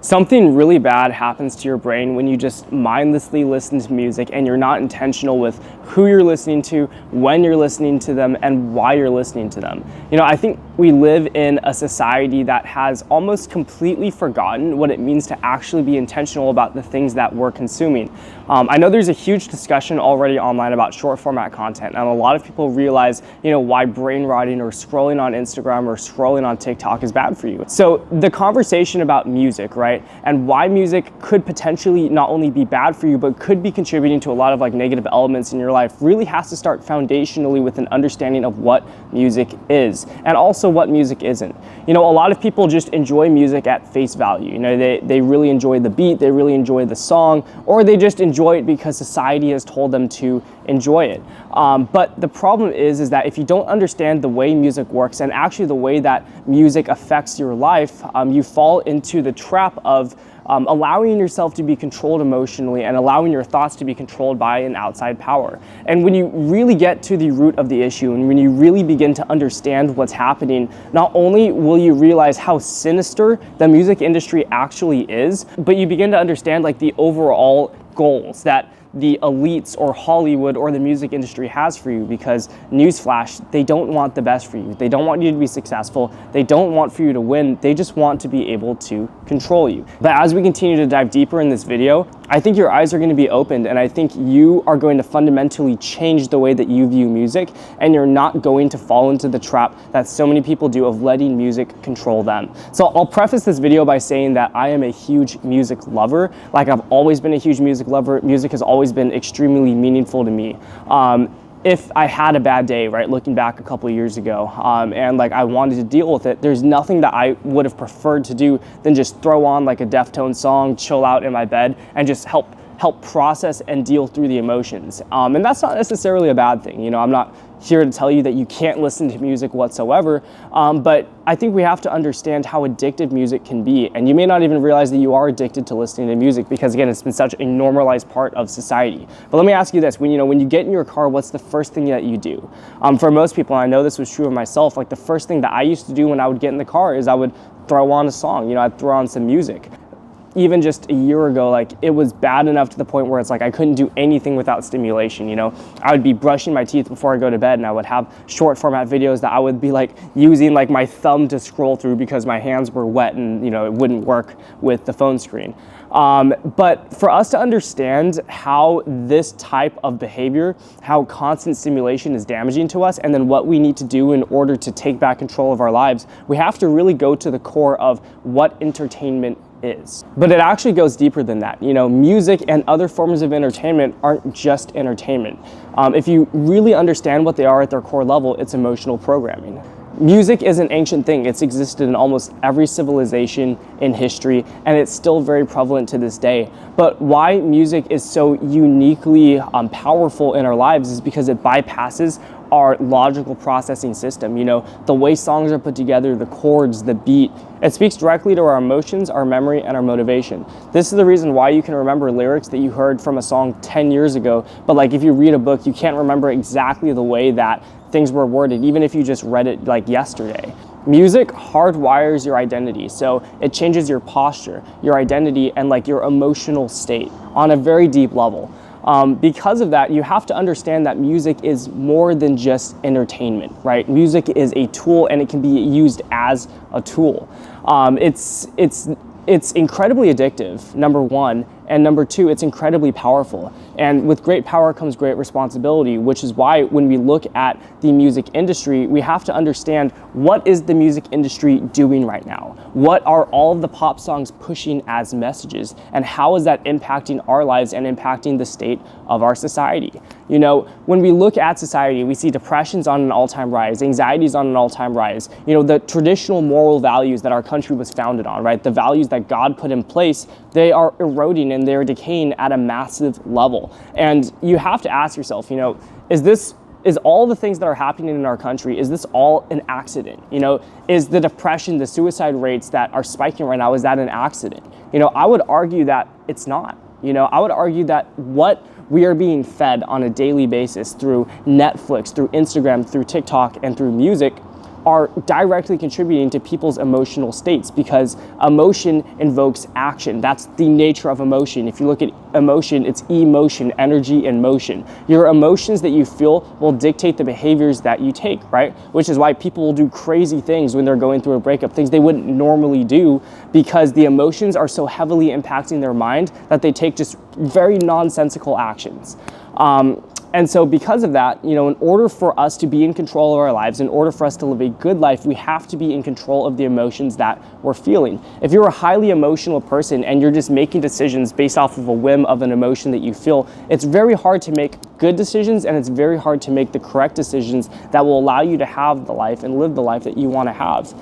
Something really bad happens to your brain when you just mindlessly listen to music and you're not intentional with who you're listening to, when you're listening to them, and why you're listening to them. I think we live in a society that has almost completely forgotten what it means to actually be intentional about the things that we're consuming. I know there's a huge discussion already online about short format content, and a lot of people realize, why brain rotting or scrolling on Instagram or scrolling on TikTok is bad for you. So the conversation about music, right? And why music could potentially not only be bad for you, but could be contributing to a lot of negative elements in your life really has to start foundationally with an understanding of what music is and also what music isn't. A lot of people just enjoy music at face value. They really enjoy the beat, they really enjoy the song, or they just enjoy it because society has told them to enjoy it. But the problem is that if you don't understand the way music works and actually the way that music affects your life, you fall into the trap of allowing yourself to be controlled emotionally and allowing your thoughts to be controlled by an outside power. And when you really get to the root of the issue and when you really begin to understand what's happening, not only will you realize how sinister the music industry actually is, but you begin to understand the overall goals that the elites or Hollywood or the music industry has for you, because newsflash, they don't want the best for you. They don't want you to be successful. They don't want for you to win. They just want to be able to control you. But as we continue to dive deeper in this video, I think your eyes are going to be opened, and I think you are going to fundamentally change the way that you view music, and you're not going to fall into the trap that so many people do of letting music control them. So I'll preface this video by saying that I am a huge music lover. I've always been a huge music lover. Music has always been extremely meaningful to me. If I had a bad day, right, looking back a couple of years ago, and I wanted to deal with it, there's nothing that I would have preferred to do than just throw on a Deftones song, chill out in my bed, and just help process and deal through the emotions. And that's not necessarily a bad thing. I'm not here to tell you that you can't listen to music whatsoever, but I think we have to understand how addictive music can be. And you may not even realize that you are addicted to listening to music because, again, it's been such a normalized part of society. But let me ask you this, when you get in your car, what's the first thing that you do? For most people, and I know this was true of myself, the first thing that I used to do when I would get in the car is I would throw on a song, I'd throw on some music. Even just a year ago, it was bad enough to the point where it's I couldn't do anything without stimulation. I would be brushing my teeth before I go to bed, and I would have short format videos that I would be using my thumb to scroll through because my hands were wet and it wouldn't work with the phone screen. But for us to understand how this type of behavior, how constant stimulation is damaging to us, and then what we need to do in order to take back control of our lives, we have to really go to the core of what entertainment is. But it actually goes deeper than that. Music and other forms of entertainment aren't just entertainment. If you really understand what they are at their core level, it's emotional programming. Music is an ancient thing. It's existed in almost every civilization in history, and it's still very prevalent to this day. But why music is so uniquely powerful in our lives is because it bypasses our logical processing system. The way songs are put together, the chords, the beat, it speaks directly to our emotions, our memory, and our motivation. This is the reason why you can remember lyrics that you heard from a song 10 years ago, but if you read a book, you can't remember exactly the way that things were worded, even if you just read it yesterday. Music hardwires your identity, so it changes your posture, your identity, and your emotional state on a very deep level. Because of that, you have to understand that music is more than just entertainment, right? Music is a tool, and it can be used as a tool. It's incredibly addictive, number one, and number two, it's incredibly powerful. And with great power comes great responsibility, which is why when we look at the music industry, we have to understand, what is the music industry doing right now? What are all of the pop songs pushing as messages? And how is that impacting our lives and impacting the state of our society? When we look at society, we see depression's on an all-time rise, anxiety's on an all-time rise. The traditional moral values that our country was founded on, right? The values that God put in place, they are eroding and they're decaying at a massive level. And you have to ask yourself, is all the things that are happening in our country, is this all an accident? Is the depression, the suicide rates that are spiking right now, is that an accident? I would argue that it's not. I would argue that what we are being fed on a daily basis through Netflix, through Instagram, through TikTok, and through music are directly contributing to people's emotional states, because emotion invokes action. That's the nature of emotion. If you look at emotion, it's emotion, energy and motion. Your emotions that you feel will dictate the behaviors that you take, right? Which is why people will do crazy things when they're going through a breakup, things they wouldn't normally do, because the emotions are so heavily impacting their mind that they take just very nonsensical actions. And so because of that, in order for us to be in control of our lives, in order for us to live a good life, we have to be in control of the emotions that we're feeling. If you're a highly emotional person and you're just making decisions based off of a whim of an emotion that you feel, it's very hard to make good decisions, and it's very hard to make the correct decisions that will allow you to have the life and live the life that you want to have.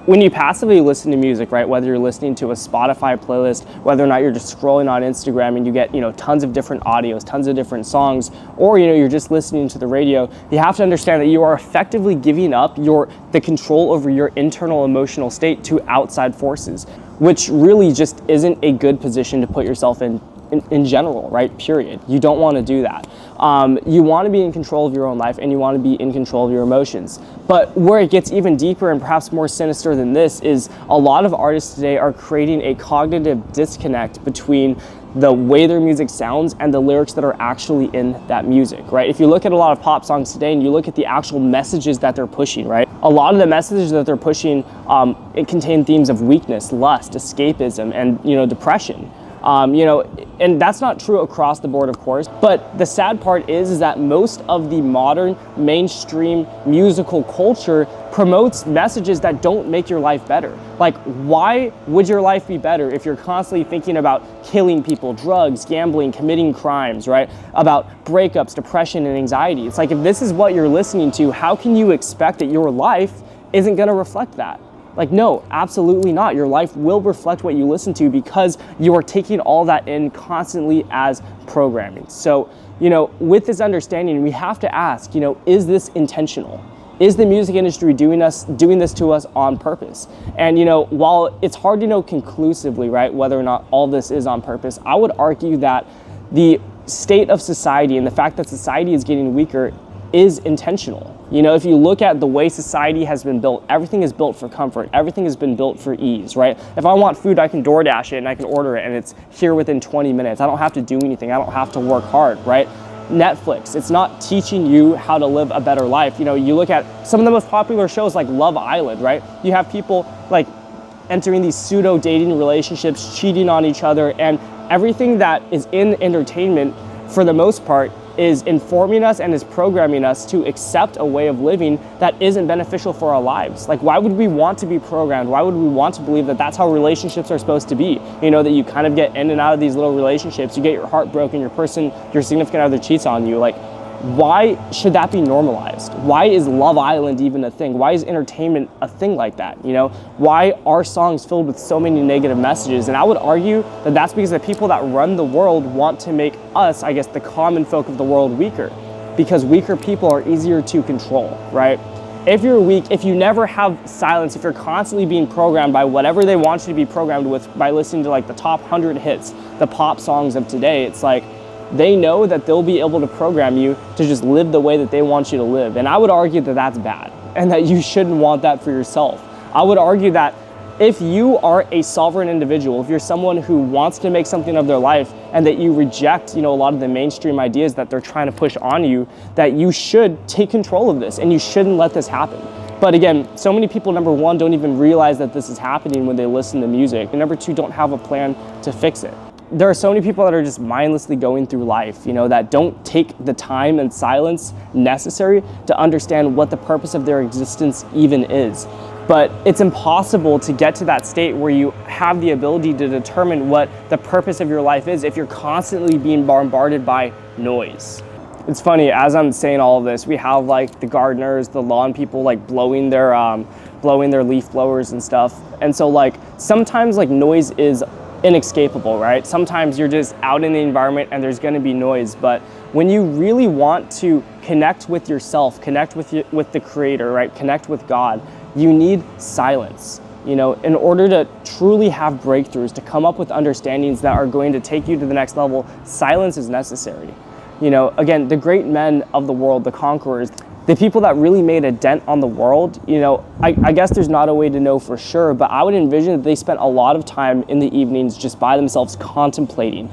When you passively listen to music, right, whether you're listening to a Spotify playlist, whether or not you're just scrolling on Instagram and you get, tons of different audios, tons of different songs, or, you're just listening to the radio, you have to understand that you are effectively giving up the control over your internal emotional state to outside forces, which really just isn't a good position to put yourself in general, right? Period. You don't want to do that. You want to be in control of your own life, and you want to be in control of your emotions. But where it gets even deeper and perhaps more sinister than this is a lot of artists today are creating a cognitive disconnect between the way their music sounds and the lyrics that are actually in that music, right? If you look at a lot of pop songs today and you look at the actual messages that they're pushing, right? A lot of the messages that they're pushing, it contain themes of weakness, lust, escapism, and, depression. And that's not true across the board, of course, but the sad part is that most of the modern mainstream musical culture promotes messages that don't make your life better. Like, why would your life be better if you're constantly thinking about killing people, drugs, gambling, committing crimes, right? About breakups, depression, and anxiety. It's like, if this is what you're listening to, how can you expect that your life isn't gonna reflect that? Like, no, absolutely not. Your life will reflect what you listen to, because you are taking all that in constantly as programming. So, with this understanding, we have to ask, is this intentional? Is the music industry doing this to us on purpose? And, while it's hard to know conclusively, right, whether or not all this is on purpose, I would argue that the state of society and the fact that society is getting weaker is intentional. If you look at the way society has been built, everything is built for comfort. Everything has been built for ease, right? If I want food, I can DoorDash it and I can order it and it's here within 20 minutes. I don't have to do anything. I don't have to work hard, right? Netflix, it's not teaching you how to live a better life. You look at some of the most popular shows like Love Island, right? You have people like entering these pseudo dating relationships, cheating on each other, and everything that is in entertainment, for the most part, is informing us and is programming us to accept a way of living that isn't beneficial for our lives. Like, why would we want to be programmed? Why would we want to believe that that's how relationships are supposed to be? That you kind of get in and out of these little relationships, you get your heart broken, your significant other cheats on you. Like, why should that be normalized? Why is Love Island even a thing? Why is entertainment a thing like that? Why are songs filled with so many negative messages? And I would argue that that's because the people that run the world want to make us, I guess, the common folk of the world, weaker, because weaker people are easier to control, right? If you're weak, if you never have silence, if you're constantly being programmed by whatever they want you to be programmed with by listening to like the top 100 hits, the pop songs of today, it's like, they know that they'll be able to program you to just live the way that they want you to live. And I would argue that that's bad and that you shouldn't want that for yourself. I would argue that if you are a sovereign individual, if you're someone who wants to make something of their life and that you reject, a lot of the mainstream ideas that they're trying to push on you, that you should take control of this and you shouldn't let this happen. But again, so many people, number one, don't even realize that this is happening when they listen to music. And number two, don't have a plan to fix it. There are so many people that are just mindlessly going through life, that don't take the time and silence necessary to understand what the purpose of their existence even is. But it's impossible to get to that state where you have the ability to determine what the purpose of your life is if you're constantly being bombarded by noise. It's funny, as I'm saying all of this, we have like the gardeners, the lawn people like blowing their leaf blowers and stuff. And so like sometimes like noise is inescapable, right? Sometimes you're just out in the environment and there's going to be noise, but when you really want to connect with yourself, connect with the creator, right? Connect with God, you need silence. In order to truly have breakthroughs, to come up with understandings that are going to take you to the next level, silence is necessary. Again, the great men of the world, the conquerors, The people that really made a dent on the world, you know, I guess there's not a way to know for sure, but I would envision that they spent a lot of time in the evenings just by themselves contemplating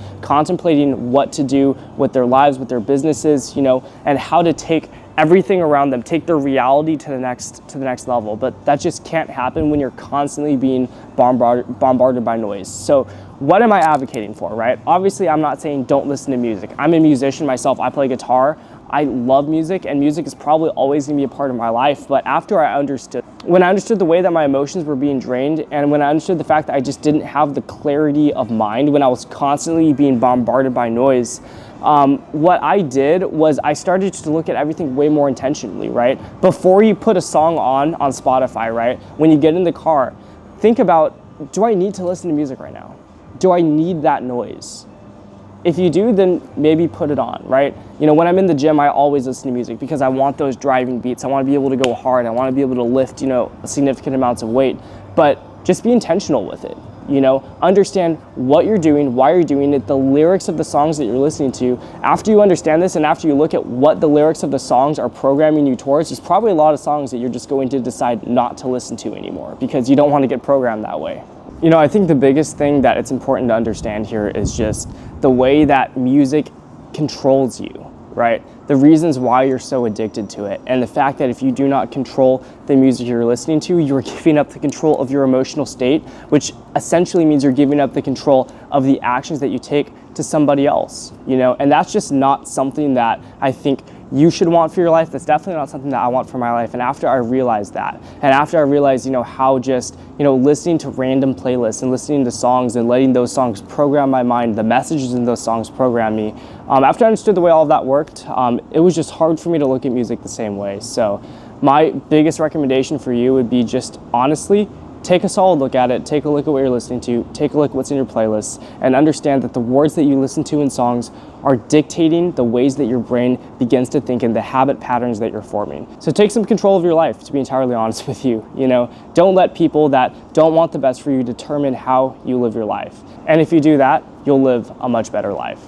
what to do with their lives, with their businesses, you know, and how to take everything around them, take their reality to the next level. But that just can't happen when you're constantly being bombarded by noise. So what am I advocating for, right? Obviously, I'm not saying don't listen to music. I'm a musician myself. I play guitar. I love music, and music is probably always gonna be a part of my life. But when I understood the way that my emotions were being drained, and when I understood the fact that I just didn't have the clarity of mind when I was constantly being bombarded by noise, what I did was I started to look at everything way more intentionally, right? Before you put a song on Spotify, right? When you get in the car, think about, do I need to listen to music right now? Do I need that noise? If you do, then maybe put it on, right? You know, when I'm in the gym, I always listen to music because I want those driving beats. I want to be able to go hard. I want to be able to lift, you know, significant amounts of weight. But just be intentional with it, you know? Understand what you're doing, why you're doing it, the lyrics of the songs that you're listening to. After you understand this and after you look at what the lyrics of the songs are programming you towards, there's probably a lot of songs that you're just going to decide not to listen to anymore because you don't want to get programmed that way. You know, I think the biggest thing that it's important to understand here is just the way that music controls you, right? The reasons why you're so addicted to it, and the fact that if you do not control the music you're listening to, you're giving up the control of your emotional state, which essentially means you're giving up the control of the actions that you take to somebody else, you know? And that's just not something that I think you should want for your life. That's definitely not something that I want for my life. And after I realized that, and after I realized, you know, how just, you know, listening to random playlists and listening to songs and letting those songs program my mind, the messages in those songs program me, after I understood the way all of that worked, it was just hard for me to look at music the same way. So my biggest recommendation for you would be just honestly, take a solid look at it, take a look at what you're listening to, take a look at what's in your playlist, and understand that the words that you listen to in songs are dictating the ways that your brain begins to think and the habit patterns that you're forming. So take some control of your life, to be entirely honest with you. You know, don't let people that don't want the best for you determine how you live your life. And if you do that, you'll live a much better life.